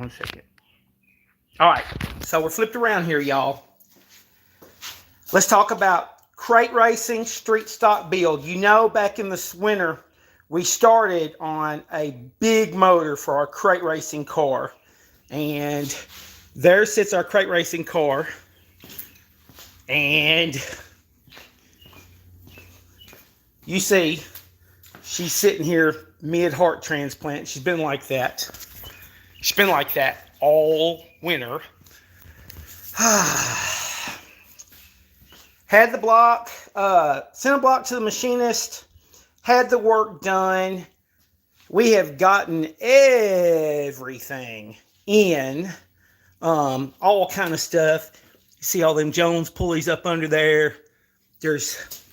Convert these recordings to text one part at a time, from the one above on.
1 second. All right, so we're flipped around here, y'all. Let's talk about crate racing, street stock build. You know, back in this winter, we started on a big motor for our crate racing car. And there sits our crate racing car. And you see, she's sitting here mid-heart transplant. She's been like that. She's been like that all winter. Had the block, sent a block to the machinist, had the work done. We have gotten everything in, all kind of stuff. You see all them Jones pulleys up under there. There's,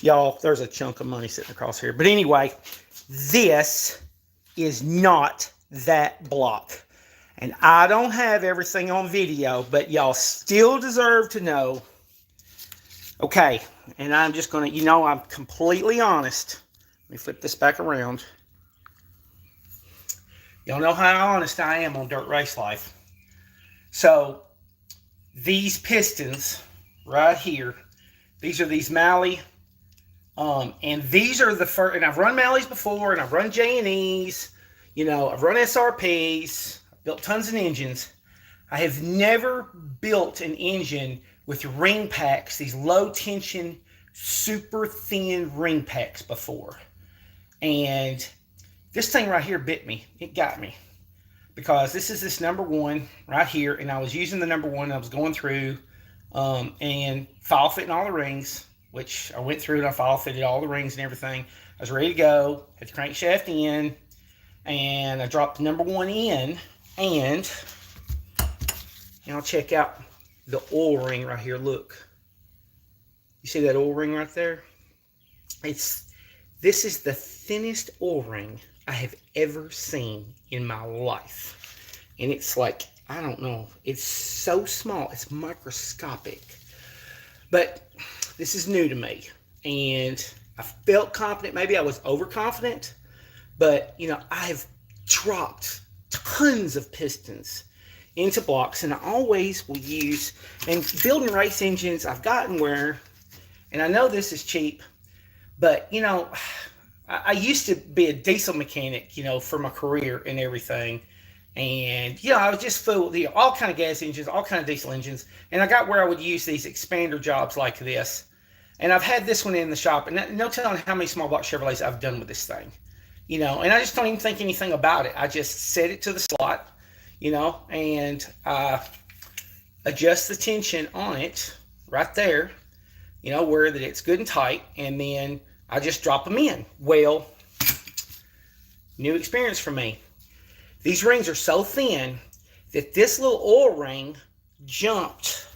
y'all, there's a chunk of money sitting across here. But anyway, this is not that block. And I don't have everything on video, but y'all still deserve to know. Okay, and I'm just going to, you know, I'm completely honest. Let me flip this back around. Y'all know how honest I am on Dirt Race Life. So, these pistons right here, these are these Malley. And these are the first, and I've run Malleys before, and I've run J&Es, you know, I've run SRPs, I've built tons of engines. I have never built an engine with ring packs, these low tension, super thin ring packs before. And this thing right here bit me. It got me. Because this is this number one right here, and I was using the number one, I was going through and file fitting all the rings, which I went through and I file fitted all the rings and everything. I was ready to go, had the crankshaft in, and I dropped the number one in, and y'all check out the oil ring right here. Look, you see that oil ring right there? This is the thinnest oil ring I have ever seen in my life. And it's like, I don't know, it's so small, it's microscopic. But this is new to me, and I felt confident. Maybe I was overconfident, but you know, I have dropped tons of pistons into blocks, and I always will use, and building race engines, I've gotten where, and I know this is cheap, but you know, I used to be a diesel mechanic, you know, for my career and everything. And, you know, I was just full with, you know, all kind of gas engines, all kind of diesel engines. And I got where I would use these expander jobs like this. And I've had this one in the shop. And no telling how many small block Chevrolets I've done with this thing. You know, and I just don't even think anything about it. I just set it to the slot, you know, and adjust the tension on it right there, you know, where that it's good and tight. And then I just drop them in. Well, new experience for me. These rings are so thin that this little oil ring jumped.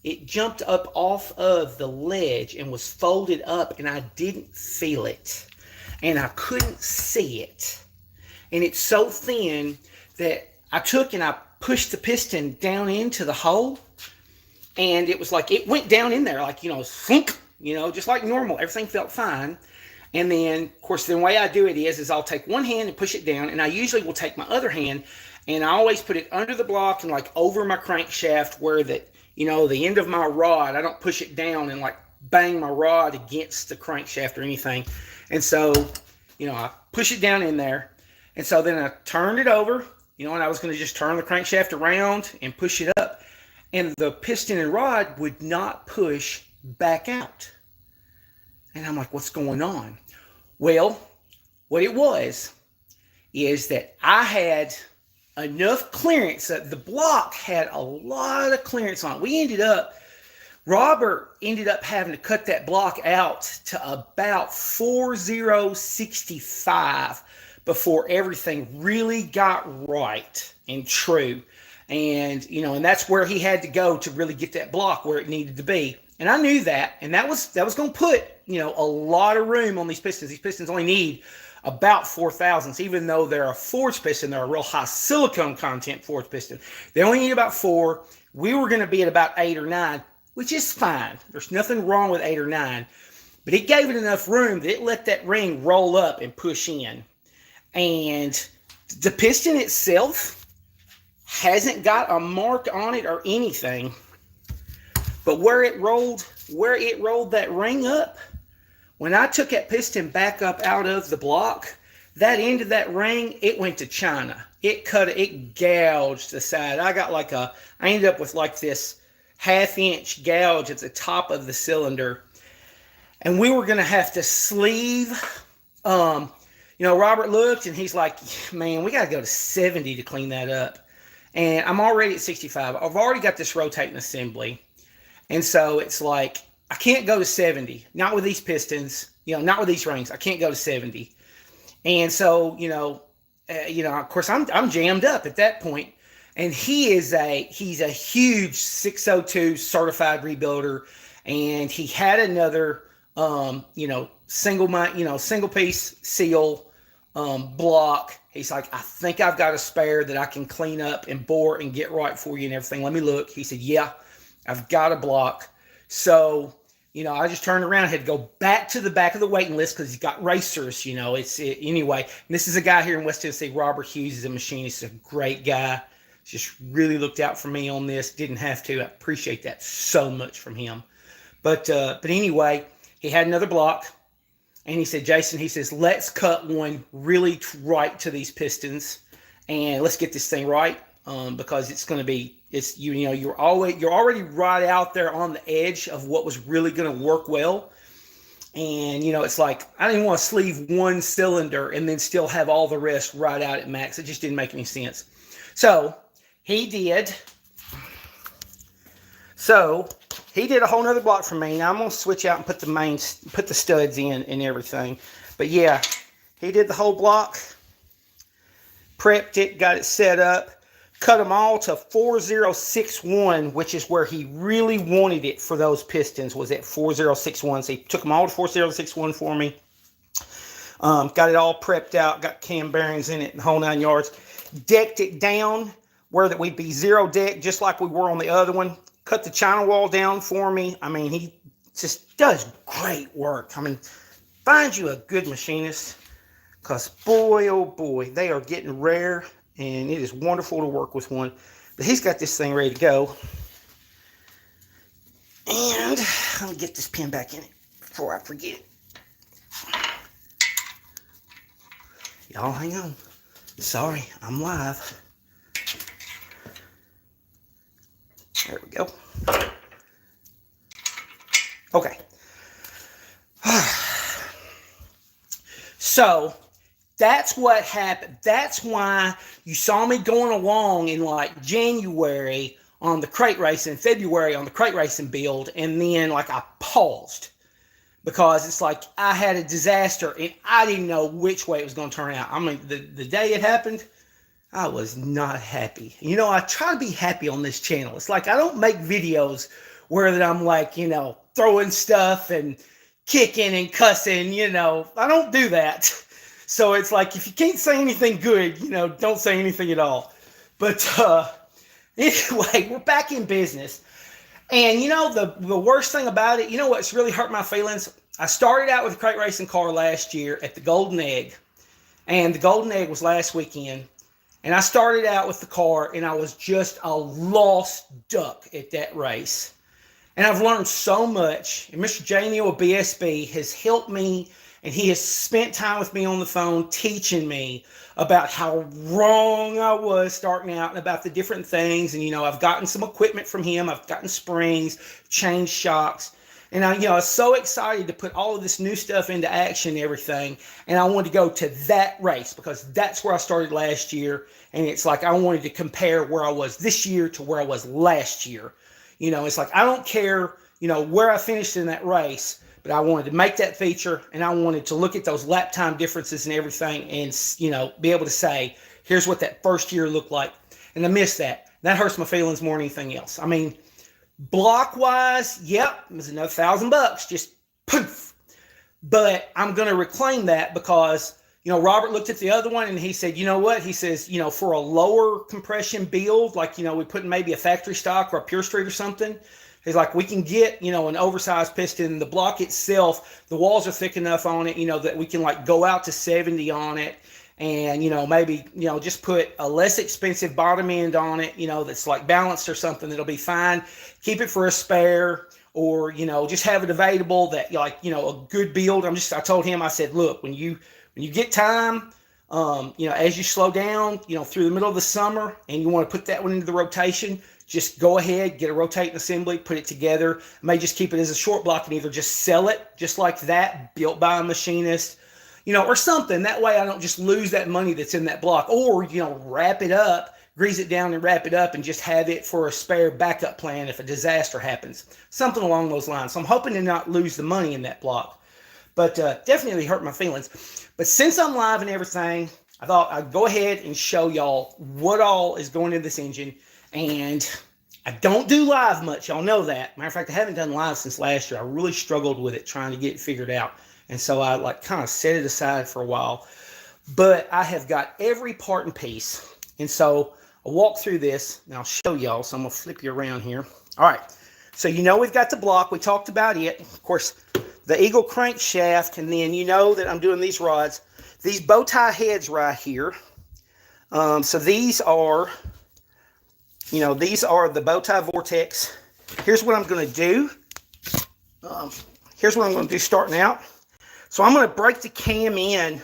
It jumped up off of the ledge and was folded up, and I didn't feel it. And I couldn't see it. And it's so thin that I took and I pushed the piston down into the hole. And it was like, it went down in there like, you know, thunk, you know, just like normal. Everything felt fine. And then, of course, the way I do it is I'll take one hand and push it down, and I usually will take my other hand, and I always put it under the block and like over my crankshaft where that, you know, the end of my rod, I don't push it down and like bang my rod against the crankshaft or anything. And so, you know, I push it down in there, and so then I turned it over, you know, and I was going to just turn the crankshaft around and push it up, and the piston and rod would not push back out. And I'm like, what's going on? Well, what it was is that I had enough clearance. The block had a lot of clearance on it. Robert ended up having to cut that block out to about 4065 before everything really got right and true. And, you know, and that's where he had to go to really get that block where it needed to be. And I knew that, and that was going to put, you know, a lot of room on these pistons. These pistons only need about 4 thousandths, even though they're a forged piston. They're a real high silicone content forged piston. They only need about 4. We were going to be at about 8 or 9, which is fine. There's nothing wrong with 8 or 9. But it gave it enough room that it let that ring roll up and push in. And the piston itself hasn't got a mark on it or anything. But where it rolled that ring up, when I took that piston back up out of the block, that end of that ring, it went to China. It gouged the side. I ended up with like this 1/2 inch gouge at the top of the cylinder. And we were going to have to sleeve. Robert looked and he's like, man, we got to go to 70 to clean that up. And I'm already at 65. I've already got this rotating assembly. And so it's like, I can't go to 70. Not with these pistons, not with these rings. I can't go to 70. And so, of course, I'm jammed up at that point. And he's a huge 602 certified rebuilder. And he had another, single piece seal block. He's like, I think I've got a spare that I can clean up and bore and get right for you and everything. Let me look. He said, yeah, I've got a block. So, I just turned around. I had to go back to the back of the waiting list because he's got racers, anyway. And this is a guy here in West Tennessee, Robert Hughes, is a machinist, a great guy. Just really looked out for me on this. Didn't have to. I appreciate that so much from him. But anyway, he had another block. And he said, Jason, he says, let's cut one really right to these pistons. And let's get this thing right. Because it's going to be, you're already right out there on the edge of what was really going to work well. And, it's like, I didn't want to sleeve one cylinder and then still have all the rest right out at max. It just didn't make any sense. So he did a whole nother block for me. Now I'm going to switch out and put the studs in and everything. But yeah, he did the whole block, prepped it, got it set up. Cut them all to 4061, which is where he really wanted it for those pistons, was at 4061. So he took them all to 4061 for me. Got it all prepped out, got cam bearings in it, the whole 9 yards. Decked it down where that we'd be zero deck, just like we were on the other one. Cut the China wall down for me. I mean, he just does great work. I mean, find you a good machinist, because boy, oh boy, they are getting rare. And it is wonderful to work with one. But he's got this thing ready to go. And let me get this pin back in it before I forget. Y'all hang on. Sorry, I'm live. There we go. Okay. So that's what happened. That's why you saw me going along in like January on the crate racing, February on the crate racing build, and then like I paused because it's like I had a disaster and I didn't know which way it was going to turn out. I mean, the day it happened, I was not happy. I try to be happy on this channel. It's like I don't make videos where that I'm like, throwing stuff and kicking and cussing, I don't do that. So it's like, if you can't say anything good, don't say anything at all. But anyway, we're back in business. And the worst thing about it, what's really hurt my feelings? I started out with a crate racing car last year at the Golden Egg. And the Golden Egg was last weekend. And I started out with the car and I was just a lost duck at that race. And I've learned so much. And Mr. J. Neal of BSB has helped me. And he has spent time with me on the phone teaching me about how wrong I was starting out and about the different things. And, I've gotten some equipment from him. I've gotten springs, changed shocks. And I was so excited to put all of this new stuff into action and everything. And I wanted to go to that race because that's where I started last year. And it's like I wanted to compare where I was this year to where I was last year. It's like I don't care, where I finished in that race. But I wanted to make that feature, and I wanted to look at those lap time differences and everything and, be able to say, here's what that first year looked like. And I missed that. That hurts my feelings more than anything else. I mean, block-wise, yep, it was another $1,000, just poof. But I'm going to reclaim that because, Robert looked at the other one, and he said, you know what? He says, for a lower compression build, like, we put maybe a factory stock or a Pure Street or something, he's like, we can get, an oversized piston. The block itself, the walls are thick enough on it, that we can like go out to 70 on it and, maybe, just put a less expensive bottom end on it, that's like balanced or something, that'll be fine. Keep it for a spare, or, just have it available that, like, a good build. I told him, I said, look, when you get time, as you slow down, through the middle of the summer, and you want to put that one into the rotation, just go ahead, get a rotating assembly, put it together. I may just keep it as a short block and either just sell it just like that, built by a machinist, or something. That way I don't just lose that money that's in that block. Or, wrap it up, grease it down and wrap it up, and just have it for a spare backup plan if a disaster happens. Something along those lines. So I'm hoping to not lose the money in that block. But definitely hurt my feelings. But since I'm live and everything, I thought I'd go ahead and show y'all what all is going into this engine. And I don't do live much. Y'all know that. Matter of fact, I haven't done live since last year. I really struggled with it, trying to get it figured out. And so I kind of set it aside for a while. But I have got every part and piece. And so I'll walk through this and I'll show y'all. So I'm going to flip you around here. All right. So we've got the block. We talked about it. Of course, the Eagle crankshaft. And then that I'm doing these rods. These bow tie heads right here. So these are the bow tie vortex. Here's what I'm going to do. Here's what I'm going to do starting out. So I'm going to break the cam in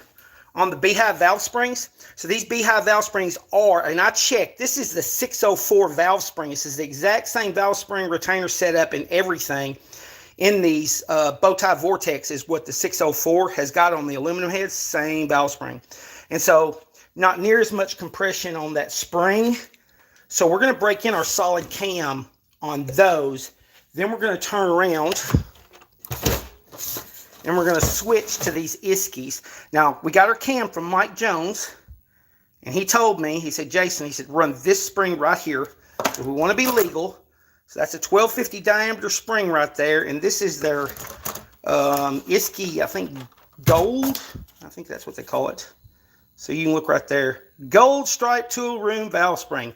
on the beehive valve springs. So these beehive valve springs are, and I checked, this is the 604 valve spring. This is the exact same valve spring retainer setup and everything in these bow tie vortex is what the 604 has got on the aluminum heads, same valve spring. And so not near as much compression on that spring. So we're going to break in our solid cam on those. Then we're going to turn around and we're going to switch to these Iskies. Now, we got our cam from Mike Jones, and he told me, he said, Jason, he said, run this spring right here. So we want to be legal. So that's a 1250 diameter spring right there, and this is their Iski, I think, gold. I think that's what they call it. So you can look right there. Gold stripe tool room valve spring.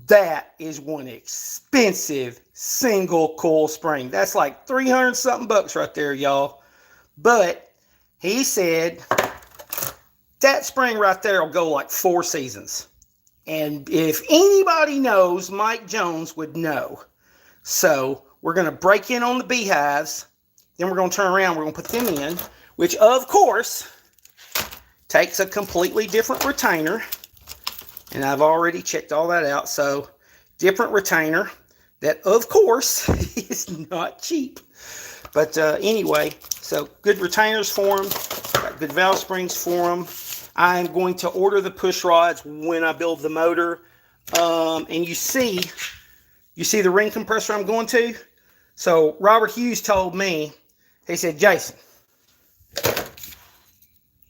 That is one expensive single coil spring. That's like 300 something bucks right there, y'all. But he said that spring right there will go like 4 seasons. And if anybody knows, Mike Jones would know. So we're going to break in on the beehives. Then we're going to turn around. We're going to put them in, which of course takes a completely different retainer. And I've already checked all that out. So different retainer that of course is not cheap. But anyway, so good retainers for them. Got good valve springs for them. I'm going to order the push rods when I build the motor. And you see the ring compressor I'm going to? So Robert Hughes told me, he said, Jason,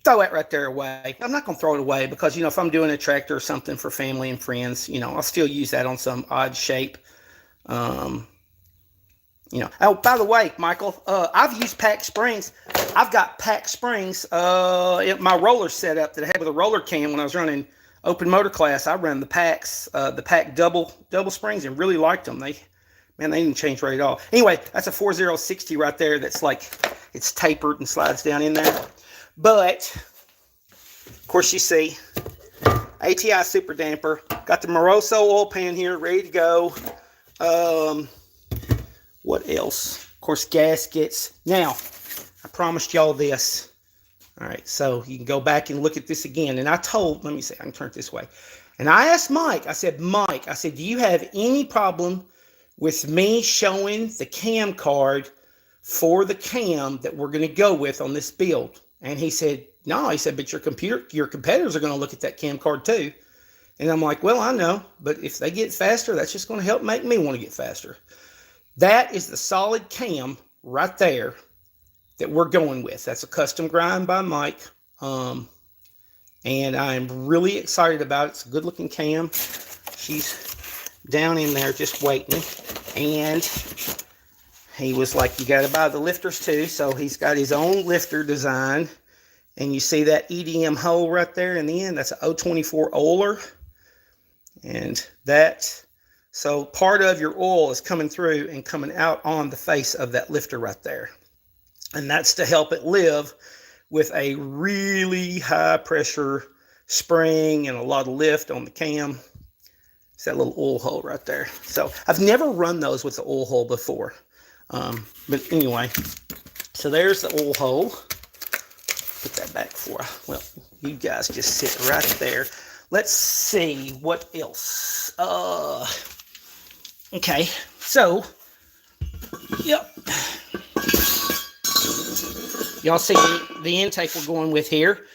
throw that right there away. I'm not going to throw it away because, if I'm doing a tractor or something for family and friends, I'll still use that on some odd shape. Oh, by the way, Michael, I've used pack springs. I've got pack springs in my roller setup that I had with a roller cam when I was running open motor class. I ran the packs, the pack double springs, and really liked them. They didn't change rate at all. Anyway, that's a 4060 right there. That's like, it's tapered and slides down in there. But, of course, you see, ATI super damper. Got the Moroso oil pan here, ready to go. What else? Of course, gaskets. Now, I promised y'all this. All right, so you can go back and look at this again. And let me see, I can turn it this way. And I asked Mike, I said, do you have any problem with me showing the cam card for the cam that we're going to go with on this build? And he said, no. He said, but your competitors are going to look at that cam card too. And I'm like, well, I know, but if they get faster, that's just going to help make me want to get faster. That is the solid cam right there that we're going with. That's a custom grind by Mike. And I'm really excited about it. It's a good looking cam. She's down in there just waiting. And he was like, you got to buy the lifters too. So he's got his own lifter design. And you see that EDM hole right there in the end? That's an 024 oiler. And so part of your oil is coming through and coming out on the face of that lifter right there. And that's to help it live with a really high pressure spring and a lot of lift on the cam. It's that little oil hole right there. So I've never run those with the oil hole before. But anyway, so there's the oil hole. Put that back for, well, you guys just sit right there. Let's see what else. Okay, so, yep. Y'all see the intake we're going with here.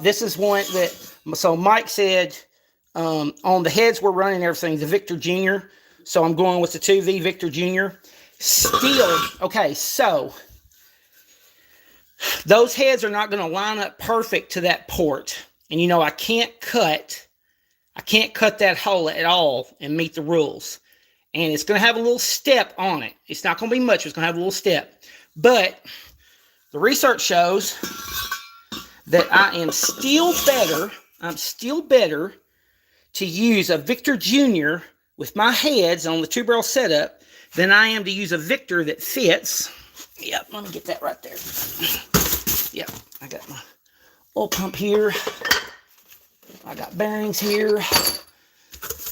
This is one that, so Mike said, on the heads we're running everything, the Victor Jr. So I'm going with the 2V Victor Jr. Still, okay, so those heads are not going to line up perfect to that port. And you know, I can't cut that hole at all and meet the rules. And it's going to have a little step on it. It's not going to be much, it's going to have a little step. But the research shows that I am still better, to use a Victor Jr. with my heads on the 2-barrel setup than I am to use a Victor that fits. Yep, let me get that right there. Yep, I got my oil pump here. I got bearings here.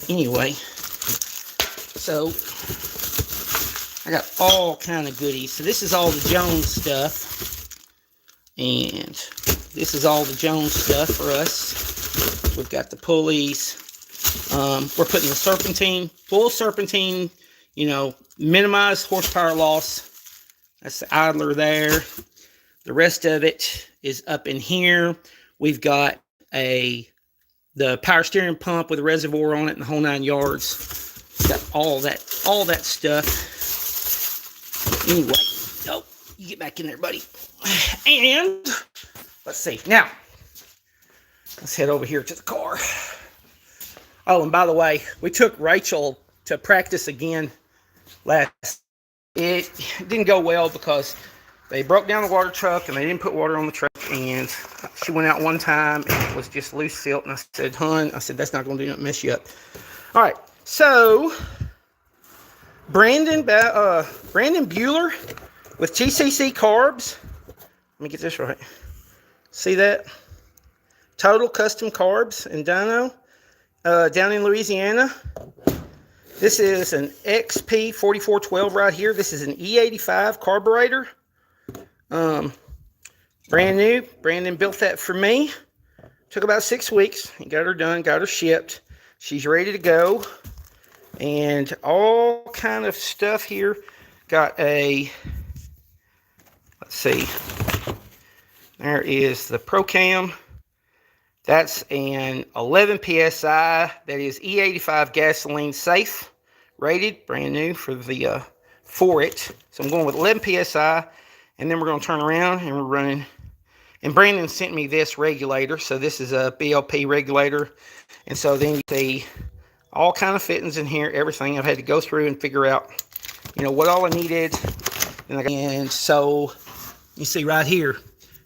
Anyway, so I got all kind of goodies. So this is all the Jones stuff. And this is all the Jones stuff for us. We've got the pulleys. We're putting the serpentine, full serpentine, you know, minimize horsepower loss. That's the idler there. The rest of it is up in here. We've got the power steering pump with a reservoir on it and the whole 9 yards. Got all that stuff. Anyway, oh, you get back in there, buddy. And let's see. Now, let's head over here to the car. Oh, and by the way, we took Rachel to practice again last. It didn't go well because they broke down the water truck and they didn't put water on the truck. And she went out one time and it was just loose silt. And I said, "Hun," I said, "that's not going to do nothing, mess you up." All right, so Brandon Bueller with TCC carbs. Let me get this right. See that? Total Custom Carbs and dyno. Down in Louisiana. This is an XP4412 right here. This is an E85 carburetor. Brand new. Brandon built that for me. Took about 6 weeks. He got her done, got her shipped. She's ready to go. And all kind of stuff here. Got a, let's see. There is the ProCam. That's an 11 PSI. That is E85 gasoline safe rated, brand new for it. So I'm going with 11 PSI, and then we're going to turn around and we're running. And Brandon sent me this regulator. So this is a BLP regulator. And so then you see all kind of fittings in here, everything. I've had to go through and figure out, you know, what all I needed. And so you see right here,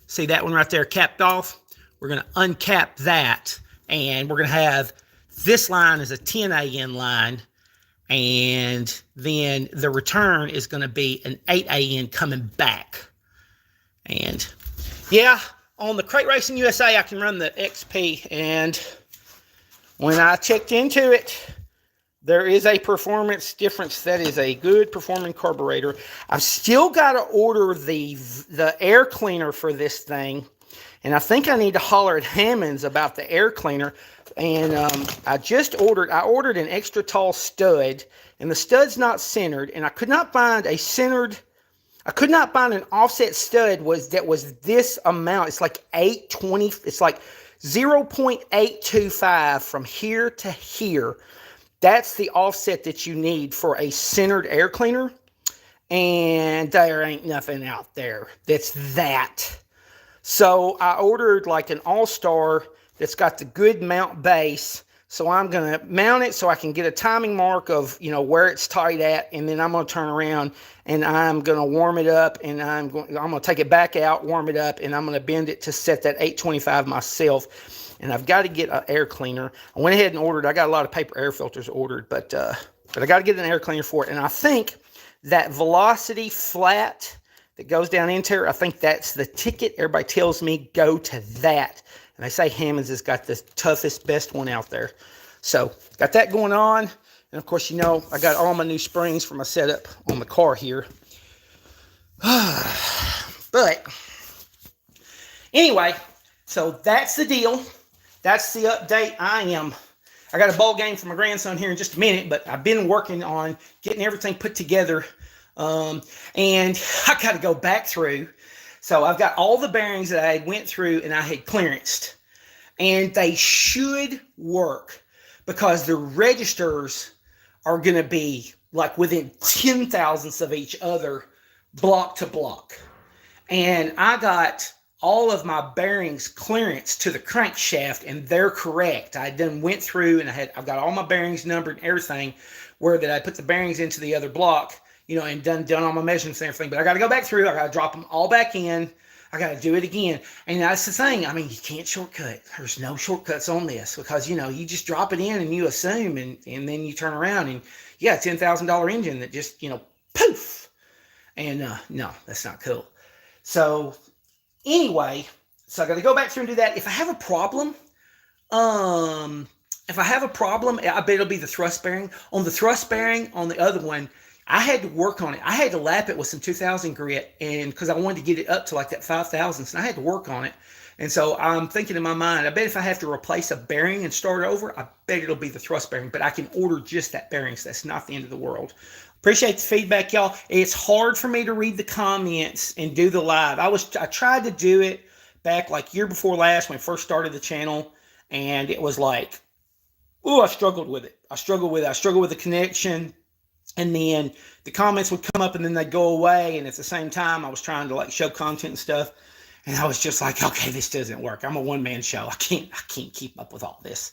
see that one right there capped off? We're going to uncap that, and we're going to have this line is a 10AN line, and then the return is going to be an 8AN coming back. And yeah, on the Crate Racing USA, I can run the XP, and when I checked into it, there is a performance difference. That is a good performing carburetor. I've still got to order the air cleaner for this thing. And I think I need to holler at Hammond's about the air cleaner. And I ordered an extra tall stud, and the stud's not centered. And I could not find an offset stud that was this amount. It's like 820. It's like 0.825 from here to here. That's the offset that you need for a centered air cleaner. And there ain't nothing out there that's that. So I ordered like an all-star that's got the good mount base. So I'm going to mount it so I can get a timing mark of, you know, where it's tight at. And then I'm going to turn around and I'm going to warm it up, and I'm going to take it back out, warm it up, and I'm going to bend it to set that 825 myself. And I've got to get an air cleaner. I went ahead and ordered. I got a lot of paper air filters ordered, but I got to get an air cleaner for it. And I think that Velocity flat that goes down into her, I think that's the ticket. Everybody tells me go to that. And they say Hammond's has got the toughest, best one out there. So got that going on. And of course, you know, I got all my new springs for my setup on the car here. But anyway, so that's the deal. That's the update. I got a ball game for my grandson here in just a minute, but I've been working on getting everything put together. And I got to go back through. So I've got all the bearings that I had went through and I had clearanced. And they should work because the registers are going to be like within 10 thousandths of each other, block to block. And I got all of my bearings clearance to the crankshaft, and they're correct. I then went through and I've got all my bearings numbered and everything, where that I put the bearings into the other block, you know, and done all my measurements and everything. But I got to go back through. I got to drop them all back in. I got to do it again. And that's the thing. I mean, you can't shortcut. There's no shortcuts on this because, you know, you just drop it in and you assume, and then you turn around and you got a $10,000 engine that just, you know, poof. And no, that's not cool. So anyway, so I got to go back through and do that. If I have a problem, I bet it'll be the thrust bearing. On the thrust bearing, on the other one, I had to work on it. I had to lap it with some 2000 grit, and because I wanted to get it up to like that 5,000ths, and I had to work on it. And so I'm thinking in my mind, I bet if I have to replace a bearing and start over, I bet it'll be the thrust bearing. But I can order just that bearing, so that's not the end of the world. Appreciate the feedback, y'all. It's hard for me to read the comments and do the live. I tried to do it back like year before last when I first started the channel, and it was like, oh, I struggled with it. I struggled with the connection. And then the comments would come up and then they'd go away. And at the same time, I was trying to like show content and stuff. And I was just like, okay, this doesn't work. I'm a one-man show. I can't keep up with all this.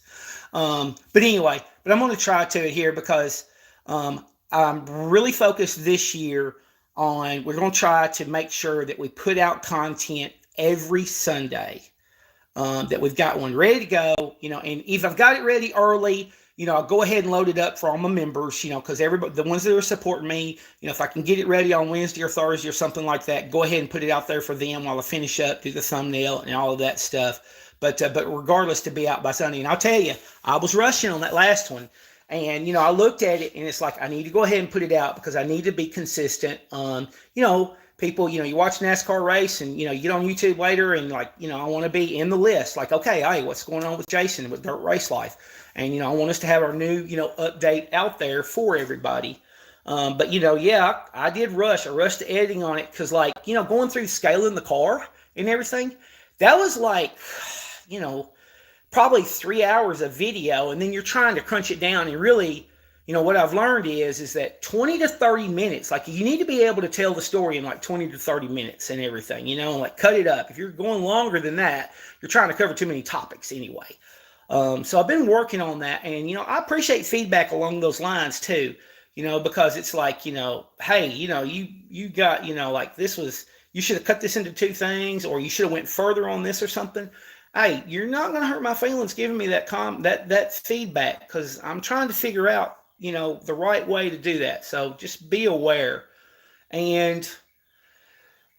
But anyway, I'm going to try to it here because I'm really focused this year on, we're going to try to make sure that we put out content every Sunday, that we've got one ready to go, you know, and if I've got it ready early, you know, I'll go ahead and load it up for all my members, you know, because everybody, the ones that are supporting me, you know, if I can get it ready on Wednesday or Thursday or something like that, go ahead and put it out there for them while I finish up, do the thumbnail and all of that stuff. But regardless, to be out by Sunday. And I'll tell you, I was rushing on that last one. And, you know, I looked at it and it's like, I need to go ahead and put it out because I need to be consistent. You know, people, you know, you watch NASCAR race and, you know, you get on YouTube later and like, you know, I want to be in the list. Like, okay, hey, what's going on with Jason with Dirt Race Life? And, you know, I want us to have our new, you know, update out there for everybody. But, you know, yeah, I did rush. I rushed the editing on it because, like, you know, going through scaling the car and everything, that was like, you know, probably 3 hours of video. And then you're trying to crunch it down. And really, you know, what I've learned is that 20 to 30 minutes, like you need to be able to tell the story in like 20 to 30 minutes and everything, you know, like cut it up. If you're going longer than that, you're trying to cover too many topics anyway. So I've been working on that, and, you know, I appreciate feedback along those lines too, you know, because it's like, you know, hey, you know, you got, you know, like this was, you should have cut this into 2 things, or you should have went further on this or something. Hey, you're not going to hurt my feelings giving me that feedback, because I'm trying to figure out, you know, the right way to do that. So just be aware. And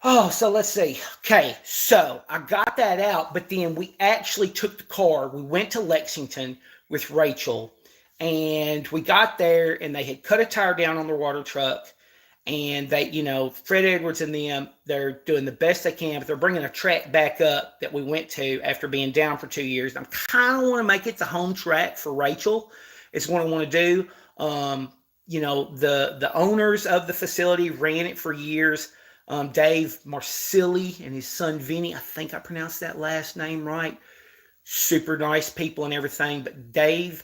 so let's see. Okay, so I got that out, but then we actually took the car. We went to Lexington with Rachel, and we got there, and they had cut a tire down on their water truck, and they, you know, Fred Edwards and them, they're doing the best they can, but they're bringing a track back up that we went to after being down for 2 years. I'm kind of want to make it the home track for Rachel. It's what I want to do. You know, the owners of the facility ran it for years. Dave Marsilli and his son Vinny, I think I pronounced that last name right. Super nice people and everything. But Dave,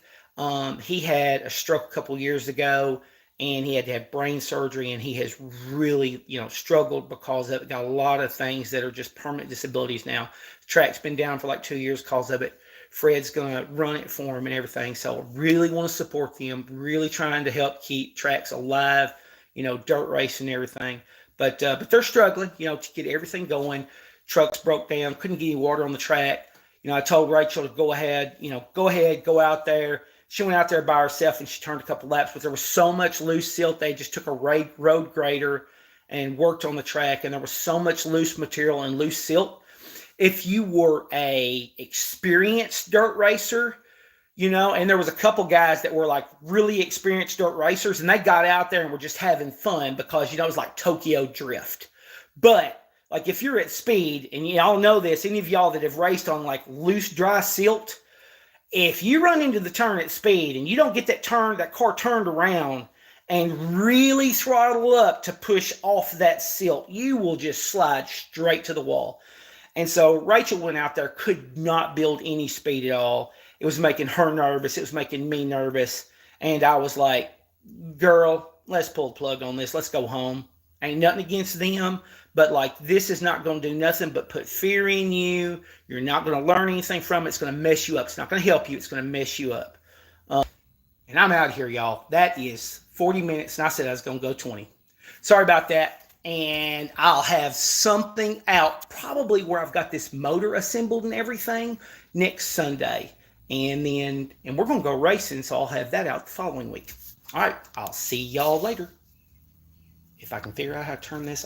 he had a stroke a couple years ago, and he had to have brain surgery, and he has really, you know, struggled because of it. Got a lot of things that are just permanent disabilities now. The track's been down for like 2 years because of it. Fred's going to run it for him and everything. So I really want to support them, really trying to help keep tracks alive, you know, dirt race and everything. But they're struggling, you know, to get everything going. Trucks broke down, couldn't get any water on the track. You know, I told Rachel to go ahead, go out there. She went out there by herself and she turned a couple laps, but there was so much loose silt. They just took a road grader and worked on the track, and there was so much loose material and loose silt. if you were a experienced dirt racer, you know, and there was a couple guys that were like really experienced dirt racers, and they got out there and were just having fun because, you know, it was like Tokyo Drift. But like if you're at speed, and y'all know this, any of y'all that have raced on like loose, dry silt, if you run into the turn at speed and you don't get that car turned around and really throttle up to push off that silt, you will just slide straight to the wall. And so Rachel went out there, could not build any speed at all. It was making her nervous. It was making me nervous. And I was like, girl, let's pull the plug on this. Let's go home. Ain't nothing against them, but like this is not going to do nothing but put fear in you. You're not going to learn anything from it. It's going to mess you up. It's not going to help you. It's going to mess you up. And I'm out of here, y'all. That is 40 minutes, and I said I was going to go 20. Sorry about that. And I'll have something out probably where I've got this motor assembled and everything next Sunday. And we're going to go racing, so I'll have that out the following week. All right, I'll see y'all later. If I can figure out how to turn this off.